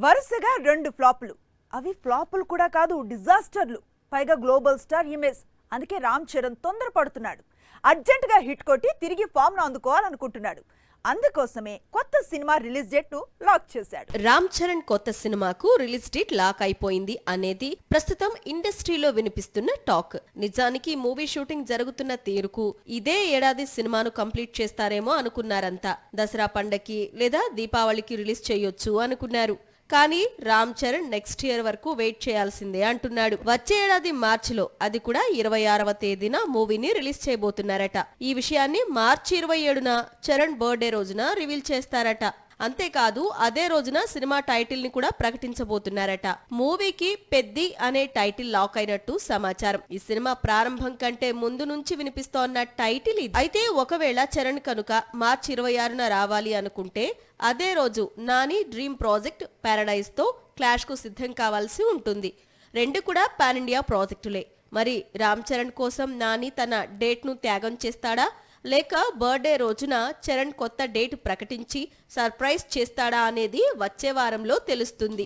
వరుసగా 2 ఫ్లాపులు. అవి ఫ్లాపులు కూడా కాదు, డిజాస్టర్లు. పైగా గ్లోబల్ స్టార్ ఇమేజ్. అందుకే రామ్ చరణ్ తొందరపడుతున్నాడు. అర్జెంటుగా హిట్ కొట్టి తిరిగి ఫామ్ను అందుకోవాలనుకుంటున్నాడు. అందుకోసమే కొత్త సినిమా రిలీజ్ డేట్ ను లాక్ చేశాడు. రామ్ చరణ్ కొత్త సినిమాకు రిలీజ్ డేట్ లాక్ అయిపోయింది అనేది ప్రస్తుతం ఇండస్ట్రీలో వినిపిస్తున్న టాక్. నిజానికి మూవీ షూటింగ్ జరుగుతున్న తీరుకు ఇదే ఏడాది సినిమాను కంప్లీట్ చేస్తారేమో అనుకున్నారంతా. దసరా పండగకి లేదా దీపావళికి రిలీజ్ చేయొచ్చు అనుకున్నారు. కానీ రామ్ చరణ్ నెక్స్ట్ ఇయర్ వరకు వెయిట్ చేయాల్సిందే అంటున్నాడు. వచ్చే ఏడాది మార్చిలో, అది కూడా 26వ తేదీన మూవీని రిలీజ్ చేయబోతున్నారట. ఈ విషయాన్ని మార్చి 27న చరణ్ బర్త్డే రోజున రివీల్ చేస్తారట. అంతేకాదు అదే రోజున సినిమా టైటిల్ ని కూడా ప్రకటించబోతున్నారట. మూవీకి పెద్ది అనే టైటిల్ లాక్ అయినట్టు సమాచారం. ఈ సినిమా ప్రారంభం కంటే ముందు నుంచి వినిపిస్తోన్న టైటిల్ ఇది. అయితే ఒకవేళ చరణ్ కనుక మార్చి 26న రావాలి అనుకుంటే అదే రోజు నాని డ్రీమ్ ప్రాజెక్ట్ పారడైజ్ తో క్లాష్ కు సిద్ధం కావాల్సి ఉంటుంది. రెండు కూడా పాన్ ఇండియా ప్రాజెక్టులే. మరి రామ్ చరణ్ కోసం నాని తన డేట్ ను త్యాగం చేస్తాడా, లేక బర్త్డే రోజున చరణ్ కొత్త డేట్ ప్రకటించి సర్ప్రైజ్ చేస్తాడా అనేది వచ్చే వారంలో తెలుస్తుంది.